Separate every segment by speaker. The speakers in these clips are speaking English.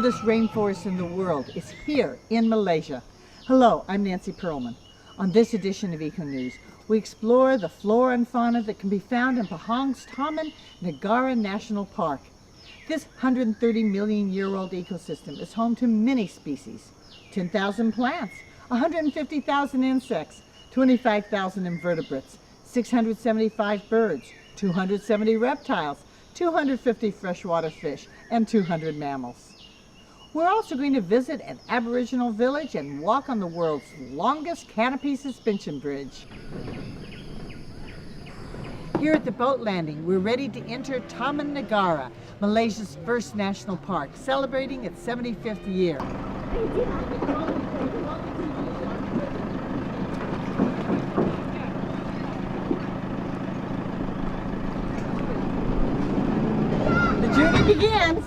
Speaker 1: oldest rainforest in the world is here in Malaysia. Hello, I'm Nancy Pearlman. On this edition of Eco News, we explore the flora and fauna that can be found in Pahang's Taman Negara National Park. This 130 million year old ecosystem is home to many species, 10,000 plants, 150,000 insects, 25,000 invertebrates, 675 birds, 270 reptiles, 250 freshwater fish, and 200 mammals. We're also going to visit an Aboriginal village and walk on the world's longest canopy suspension bridge. Here at the boat landing, we're ready to enter Taman Negara, Malaysia's first national park, celebrating its 75th year. The journey begins.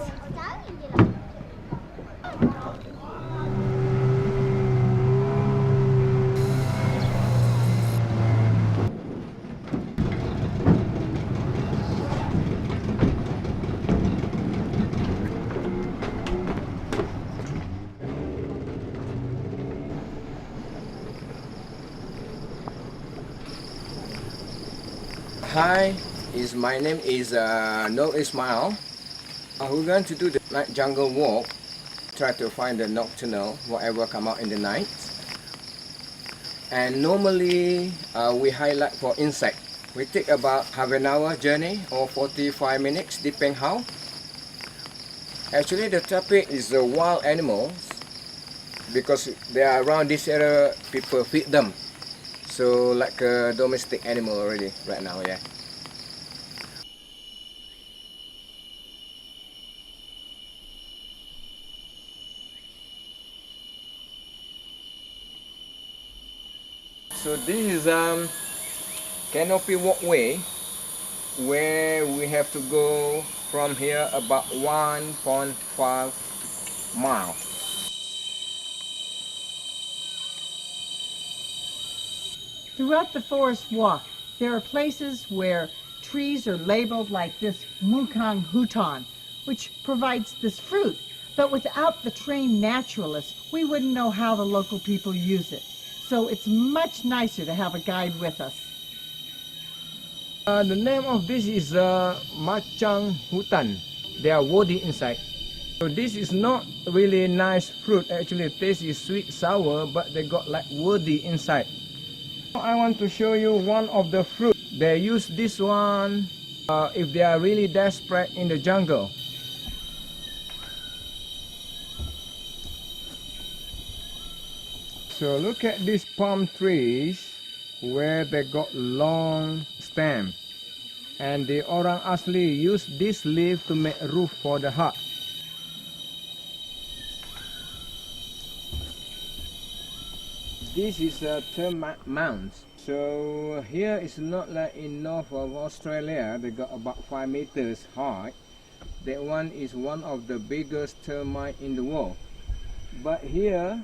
Speaker 2: Hi, my name is Noel Ismail. We're going to do the night jungle walk, try to find the nocturnal, whatever come out in the night. And normally we highlight for insect. We take about half an hour journey or 45 minutes, depending how. Actually the topic is the wild animals, because they are around this area, people feed them. So like a domestic animal already right now, yeah. So this is canopy walkway where we have to go from here about 1.5 miles.
Speaker 1: Throughout the forest walk, there are places where trees are labeled like this Mukang Hutan, which provides this fruit. But without the trained naturalists, we wouldn't know how the local people use it. So it's much nicer to have a guide with us.
Speaker 2: The name of this is Macang Hutan. They are woody inside. So this is not really nice fruit. Actually, the taste is sweet, sour, but they got like woody inside. I want to show you one of the fruit. They use this one if they are really desperate in the jungle. So look at these palm trees where they got long stem. And the orang asli use this leaf to make roof for the hut. This is a termite mound. So here is not like in north of Australia, they got about 5 meters high. That one is one of the biggest termite in the world. But here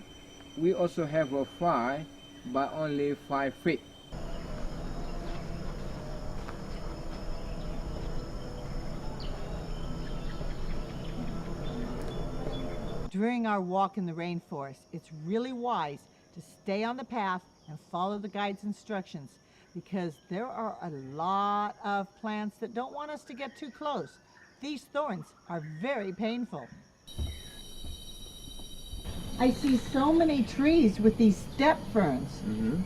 Speaker 2: we also have a 5, but only 5 feet.
Speaker 1: During our walk in the rainforest, it's really wise to stay on the path and follow the guide's instructions, because there are a lot of plants that don't want us to get too close. These thorns are very painful. I see so many trees with these steppe ferns.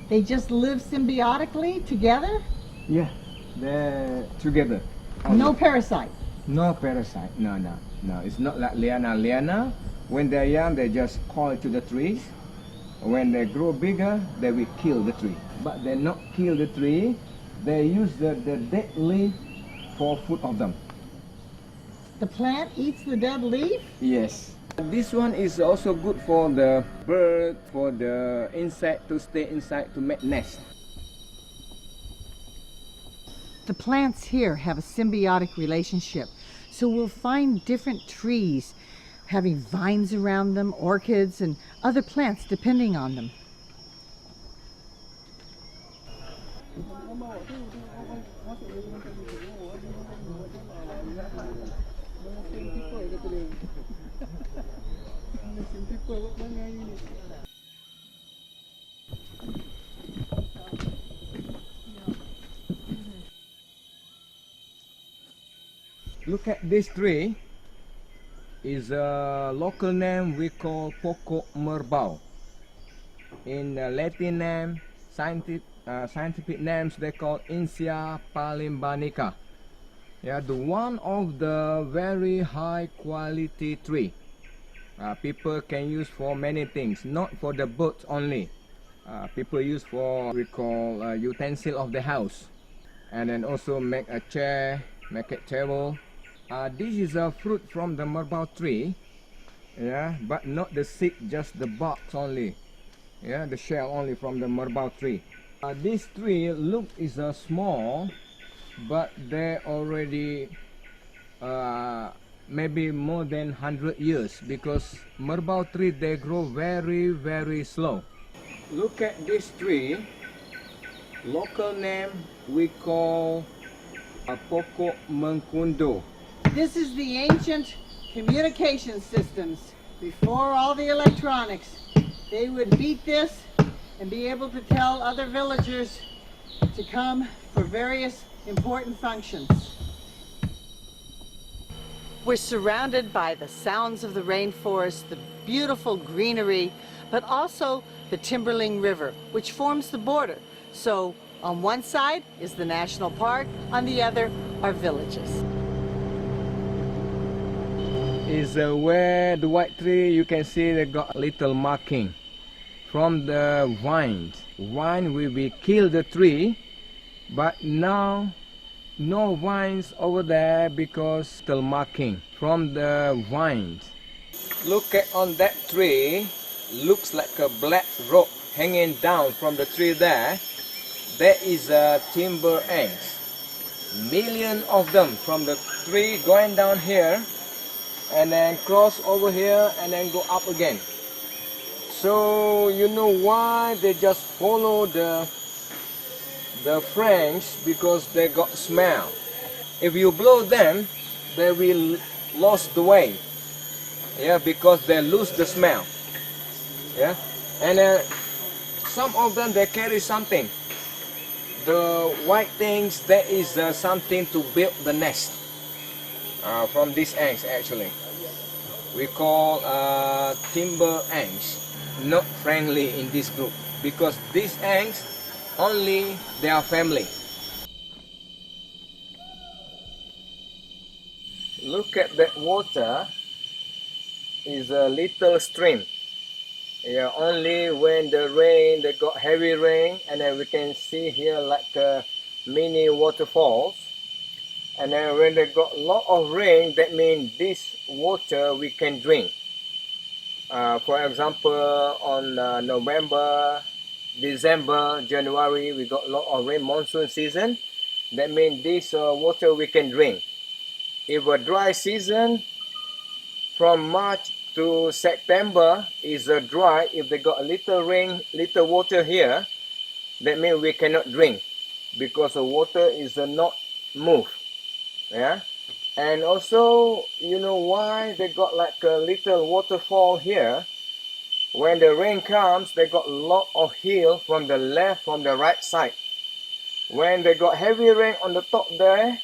Speaker 1: They just live symbiotically together?
Speaker 2: Yeah, they're together.
Speaker 1: No parasite?
Speaker 2: No parasite, no. It's not like liana. Liana, when they're young, they just coil to the trees. When they grow bigger, they will kill the tree. But they not kill the tree, they use the dead leaf for food of them.
Speaker 1: The plant eats the dead leaf?
Speaker 2: Yes. This one is also good for the bird, for the insect to stay inside to make nest.
Speaker 1: The plants here have a symbiotic relationship, so we'll find different trees having vines around them, orchids, and other plants depending on them.
Speaker 2: Look at this tree. Is a local name we call Pokok Merbau. In Latin name, scientific names they call Insia palimbanica. Yeah, the one of the very high quality tree. People can use for many things, not for the birds only. People use for we call utensil of the house, and then also make a chair, make a table. This is a fruit from the merbau tree, yeah, but not the seed, just the bark only, yeah, the shell only from the merbau tree. This tree look is small, but they already maybe more than 100 years, because merbau tree they grow very slow. Look at this tree. Local name we call Pokok Mengkundo.
Speaker 1: This is the ancient communication systems. Before all the electronics, they would beat this and be able to tell other villagers to come for various important functions. We're surrounded by the sounds of the rainforest, the beautiful greenery, but also the Timberling River, which forms the border. So on one side is the national park, on the other are villages.
Speaker 2: Is where the white tree you can see they got little marking from the vines. Vine will be kill the tree, but now no vines over there because still marking from the vines. Look at on that tree, looks like a black rope hanging down from the tree there. There is a timber ants, million of them from the tree going down here and then cross over here and then go up again. So you know why they just follow the French, because they got smell. If you blow them, they will lose the way. Yeah, because they lose the smell. Yeah, and some of them they carry something. The white things, there is something to build the nest from these ants actually. We call timber ants. Not friendly in this group, because these ants only their family. Look at that water, is a little stream. Yeah, only when the rain, they got heavy rain, and then we can see here like mini waterfalls. And then when they got a lot of rain, that means this water we can drink. For example, on November, December, January, we got a lot of rain, monsoon season. That means this water we can drink. If a dry season, from March to September is dry, if they got a little rain, little water here, that means we cannot drink, because the water is not move. Yeah. And also, you know why they got like a little waterfall here? When the rain comes, they got a lot of hill from the left, from the right side. When they got heavy rain on the top there,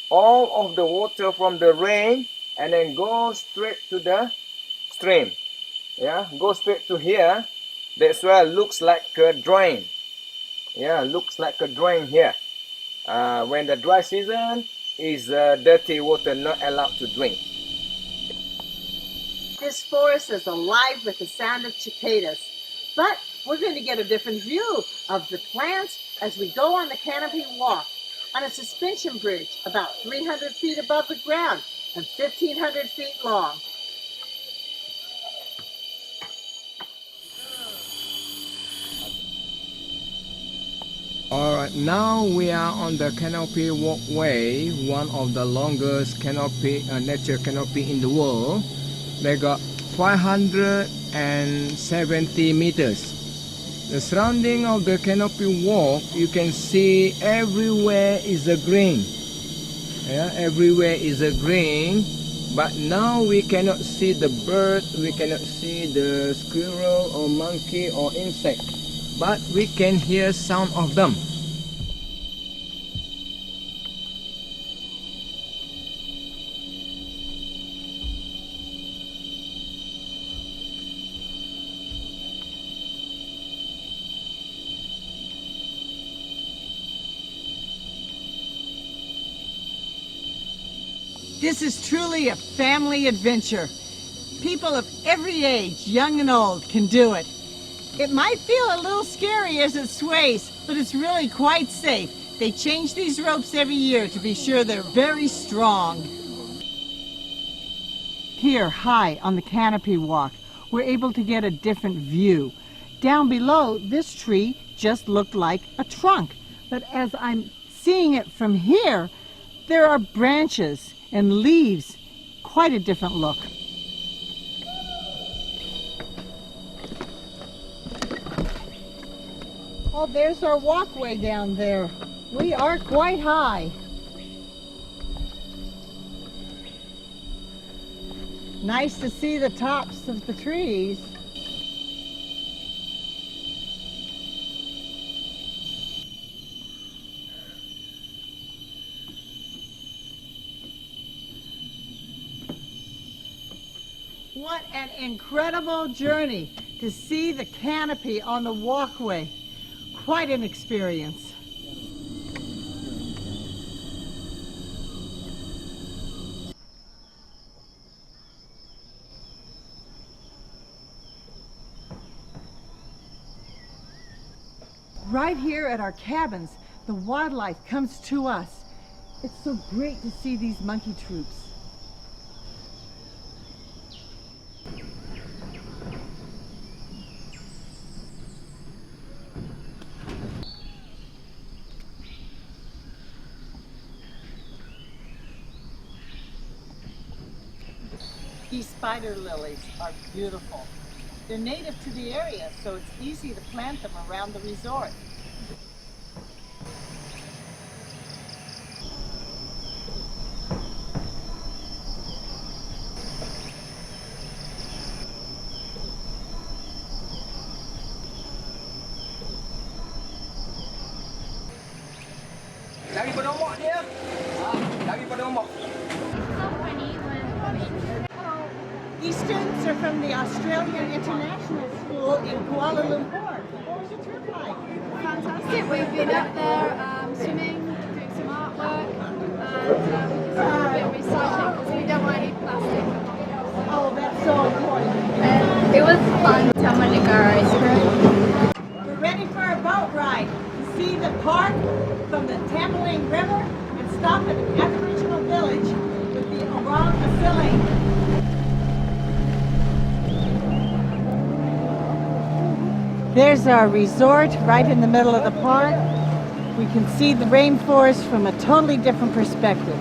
Speaker 2: all of the water from the rain and then go straight to the stream. Yeah, go straight to here. That's why it looks like a drain. Yeah, looks like a drain here. When the dry season is dirty water, not allowed to drink.
Speaker 1: This forest is alive with the sound of cicadas, but we're going to get a different view of the plants as we go on the canopy walk on a suspension bridge about 300 feet above the ground and 1,500 feet long.
Speaker 2: Alright, now we are on the canopy walkway, one of the longest canopy, nature canopy in the world. They got 570 meters. The surrounding of the canopy walk, you can see everywhere is a green. Yeah, everywhere is a green. But now we cannot see the bird, we cannot see the squirrel or monkey or insect, but we can hear sound of them.
Speaker 1: This is truly a family adventure. People of every age, young and old, can do it. It might feel a little scary as it sways, but it's really quite safe. They change these ropes every year to be sure they're very strong. Here, high on the canopy walk, we're able to get a different view. Down below, this tree just looked like a trunk, but as I'm seeing it from here, there are branches and leaves. Quite a different look. Oh, there's our walkway down there. We are quite high. Nice to see the tops of the trees. What an incredible journey to see the canopy on the walkway. Quite an experience. Right here at our cabins, the wildlife comes to us. It's so great to see these monkey troops. These spider lilies are beautiful. They're native to the area, so it's easy to plant them around the resort.
Speaker 2: Lagi bernomok dia. Lagi bernomok.
Speaker 1: These students are from the Australian International School in Kuala Lumpur. What was your trip like?
Speaker 3: Fantastic. We've been up there swimming, doing some artwork, and we just did a bit of recycling because we don't want to eat plastic.
Speaker 1: Oh, that's so important.
Speaker 3: It was fun. Tamalika ice cream.
Speaker 1: We're ready for a boat ride to see the park from the Tamaling River and stop at an Aboriginal village with the Orang Asili. There's our resort right in the middle of the park. We can see the rainforest from a totally different perspective.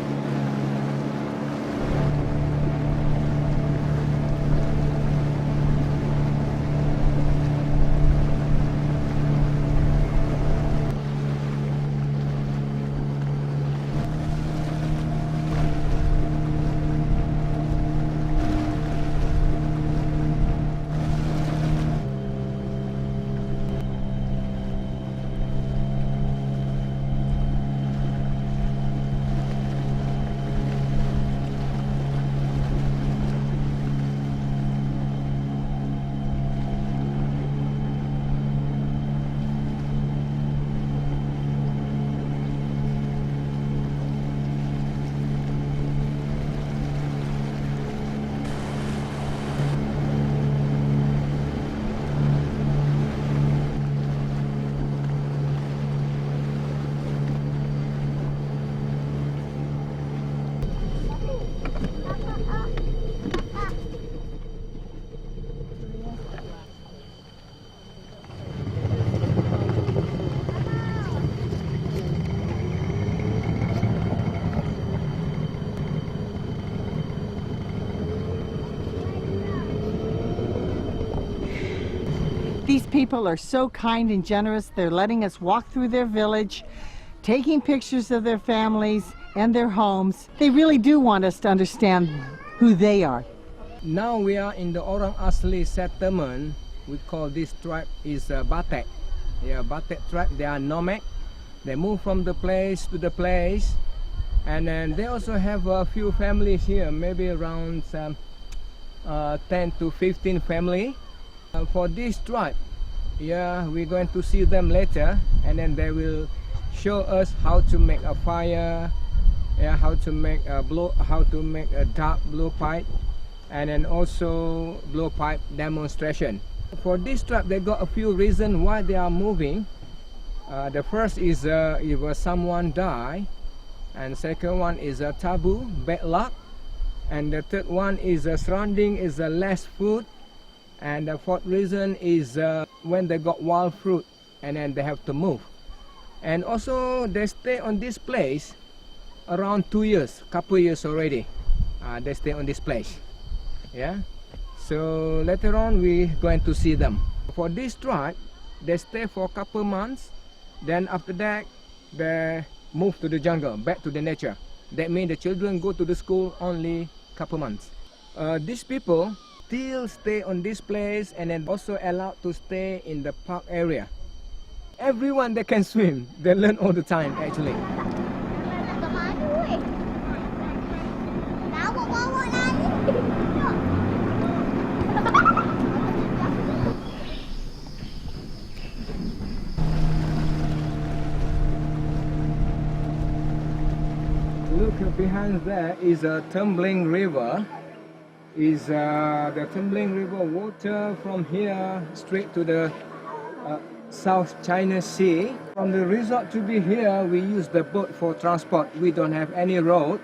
Speaker 1: These people are so kind and generous. They're letting us walk through their village, taking pictures of their families and their homes. They really do want us to understand who they are.
Speaker 2: Now we are in the Orang Asli settlement. We call this tribe is Batek. Yeah, Batek tribe. They are nomad. They move from the place to the place, and then they also have a few families here, maybe around 10 to 15 family. For this tribe, yeah, we're going to see them later, and then they will show us how to make a fire, yeah, how to make a dark blowpipe, and then also blowpipe demonstration. For this tribe, they got a few reasons why they are moving. The first is if someone die, and second one is a taboo, bad luck, and the third one is surrounding is less food, and the fourth reason is when they got wild fruit, and then they have to move. And also they stay on this place around 2 years, couple years already. They stay on this place. Yeah. So later on we going to see them. For this tribe, they stay for a couple months. Then after that, they move to the jungle, back to the nature. That means the children go to the school only couple months. These people still stay on this place and then also allowed to stay in the park area. Everyone they can swim. They learn all the time actually. Look behind there is a tumbling river. The tumbling river water from here straight to the South China Sea. From the resort to be here, we use the boat for transport. We don't have any road.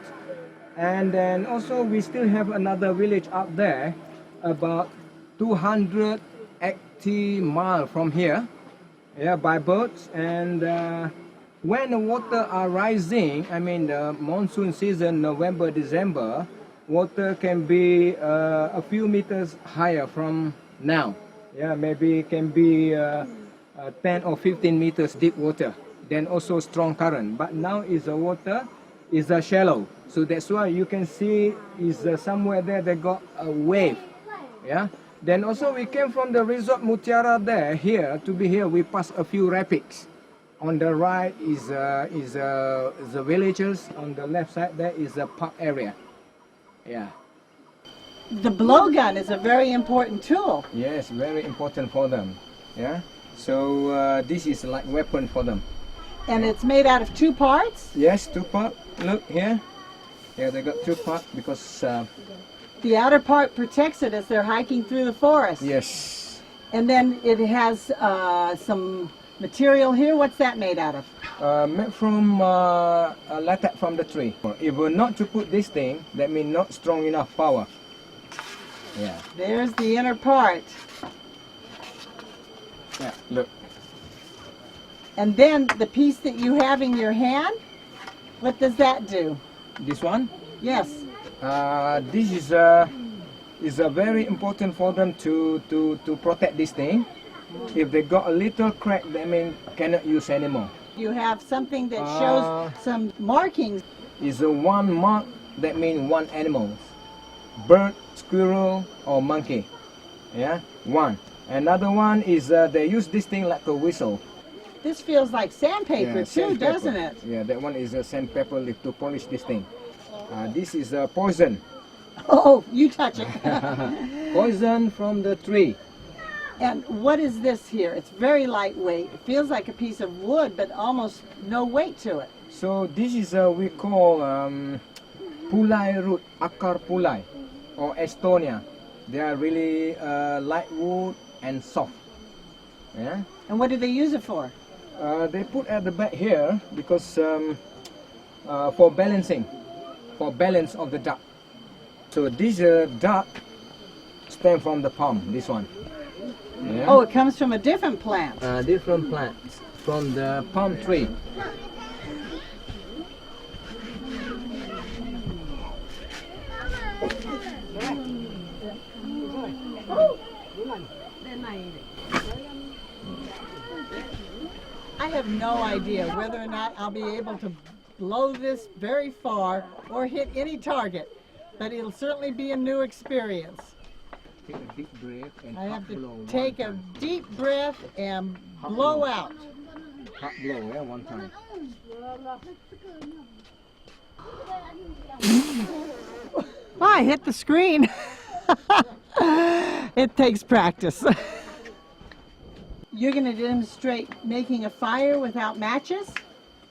Speaker 2: And then also we still have another village up there, about 280 miles from here, yeah, by boats. And when the water are rising, I mean the monsoon season, November, December, water can be a few meters higher from now. Yeah, maybe it can be 10 or 15 meters deep water. Then also strong current. But now is the water is shallow, so that's why you can see is somewhere there they got a wave. Yeah. Then also we came from the resort Mutiara there here to be here. We passed a few rapids. On the right is the villagers. On the left side there is the park area. Yeah.
Speaker 1: The blowgun is a very important tool.
Speaker 2: Yes, very important for them. Yeah. So this is like weapon for them.
Speaker 1: And it's made out of 2 parts?
Speaker 2: Yes, 2 parts. Look here. Yeah, they got 2 parts because
Speaker 1: the outer part protects it as they're hiking through the forest.
Speaker 2: yes.
Speaker 1: And then it has some material here. What's that made out of?
Speaker 2: Made from latex from the tree. If we're not to put this thing, that means not strong enough power. Yeah.
Speaker 1: There's the inner part.
Speaker 2: Yeah. Look.
Speaker 1: And then the piece that you have in your hand, what does that do?
Speaker 2: This one.
Speaker 1: Yes.
Speaker 2: This is very important for them to protect this thing. If they got a little crack, that means cannot use anymore.
Speaker 1: You have something that shows some markings.
Speaker 2: Is a one mark, that means one animal. Bird, squirrel, or monkey. Yeah, one. Another one is they use this thing like a whistle.
Speaker 1: This feels like sandpaper
Speaker 2: Yeah,
Speaker 1: too,
Speaker 2: sandpaper.
Speaker 1: doesn't it?
Speaker 2: Yeah, that one is a sandpaper leaf to polish this thing. This is poison.
Speaker 1: Oh, you touch it.
Speaker 2: Poison from the tree.
Speaker 1: And what is this here? It's very lightweight. It feels like a piece of wood, but almost no weight to it.
Speaker 2: So this is we call pulai root, akar pulai, or Estonia. They are really light wood and soft. Yeah.
Speaker 1: And what do they use it for?
Speaker 2: They put at the back here because for balancing, for balance of the duck. So this duck stem from the palm. This one. Yeah.
Speaker 1: Oh, it comes from a different plant.
Speaker 2: Different plants from the palm tree.
Speaker 1: I have no idea whether or not I'll be able to blow this very far or hit any target. but it'll certainly be a new experience.
Speaker 2: Take a deep breath and
Speaker 1: I have
Speaker 2: hot blow
Speaker 1: to
Speaker 2: one
Speaker 1: take a
Speaker 2: time.
Speaker 1: deep breath and
Speaker 2: Hot
Speaker 1: blow
Speaker 2: blow.
Speaker 1: out.
Speaker 2: Hot blow, yeah, one time.
Speaker 1: Oh, I hit the screen. It takes practice. You're going to demonstrate making a fire without matches?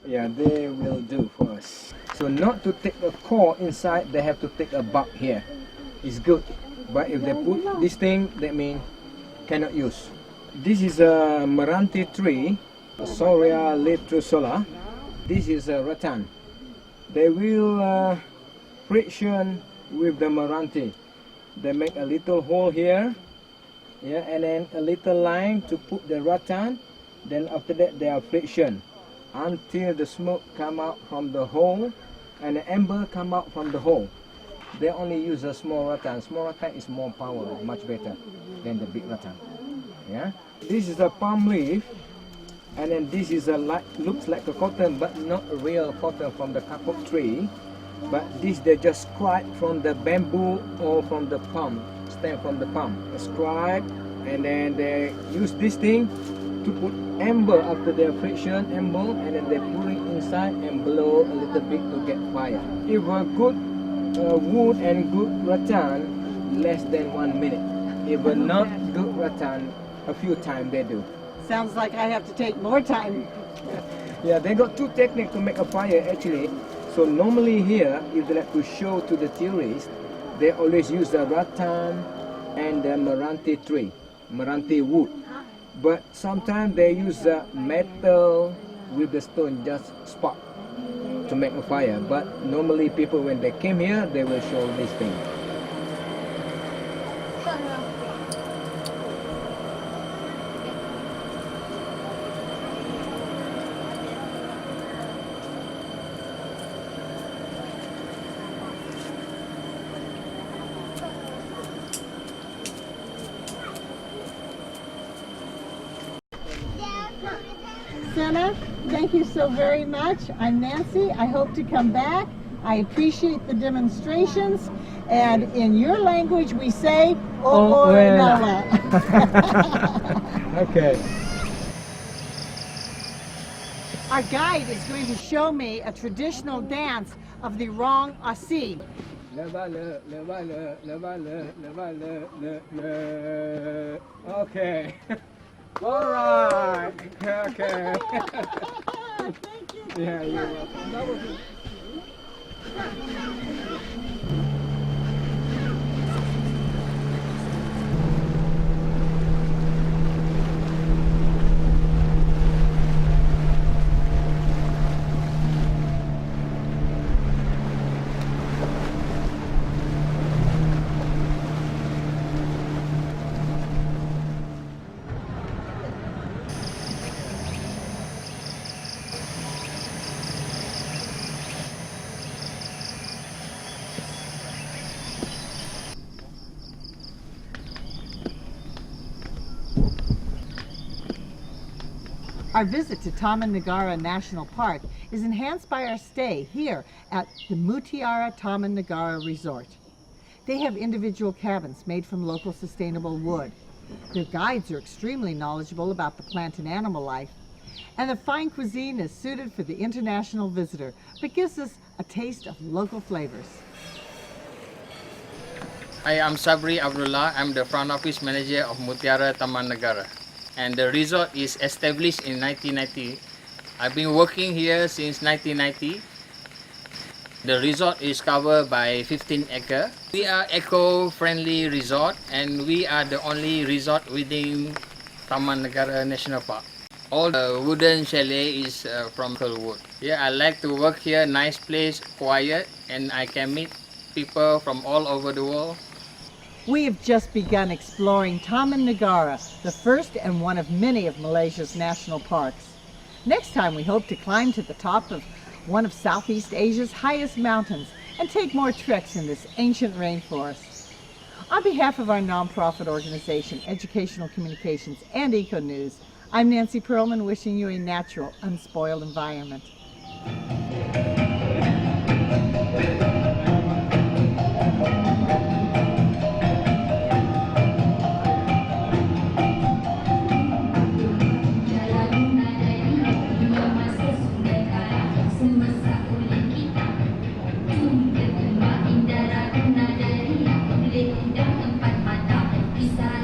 Speaker 2: Yeah, they will do for us. So not to take a core inside, they have to take a bulb here. It's good. But if they put this thing, that means cannot use. This is a Meranti tree, Soria letrosola. This is a rattan. They will friction with the Meranti. They make a little hole here, yeah, and then a little line to put the rattan. Then after that, they are friction until the smoke come out from the hole and the ember come out from the hole. They only use a small rattan. Small rattan is more power, much better than the big rattan. Yeah. This is a palm leaf, and then this is a looks like a cotton, but not a real cotton from the kapok tree. But this they just scribe from the bamboo or from the palm, stem from the palm. Scribe, and then they use this thing to put ember after their friction ember, and then they put it inside and blow a little bit to get fire. If a good wood and good rattan, less than 1 minute. If a not good rattan, a few times they do.
Speaker 1: Sounds like I have to take more time.
Speaker 2: Yeah, they got two techniques to make a fire actually. So normally here, if they like to show to the tourists, they always use the rattan and the Meranti tree, Meranti wood. But sometimes they use the metal with the stone, just spot to make a fire. But normally people, when they came here, they will show this thing.
Speaker 1: Senna, thank you so very much. I'm Nancy. I hope to come back. I appreciate the demonstrations. And in your language, we say, O'Orinola.
Speaker 2: Okay.
Speaker 1: Our guide is going to show me a traditional dance of the Rong Asi.
Speaker 2: Okay. All right. Okay.
Speaker 1: Thank you.
Speaker 2: Yeah, you're welcome.
Speaker 1: Our visit to Taman Negara National Park is enhanced by our stay here at the Mutiara Taman Negara Resort. They have individual cabins made from local sustainable wood. Their guides are extremely knowledgeable about the plant and animal life. And the fine cuisine is suited for the international visitor, but gives us a taste of local flavors.
Speaker 4: Hi, I'm Sabri Abdullah. I'm the front office manager of Mutiara Taman Negara. And the resort is established in 1990. I've been working here since 1990. The resort is covered by 15 acres. We are eco-friendly resort, and we are the only resort within Taman Negara National Park. All the wooden chalet is from local wood. Yeah, I like to work here. Nice place, quiet, and I can meet people from all over the world.
Speaker 1: We have just begun exploring Taman Negara, the first and one of many of Malaysia's national parks. Next time we hope to climb to the top of one of Southeast Asia's highest mountains and take more treks in this ancient rainforest. On behalf of our nonprofit organization, Educational Communications and Eco News, I'm Nancy Perlman, wishing you a natural, unspoiled environment.
Speaker 5: bisa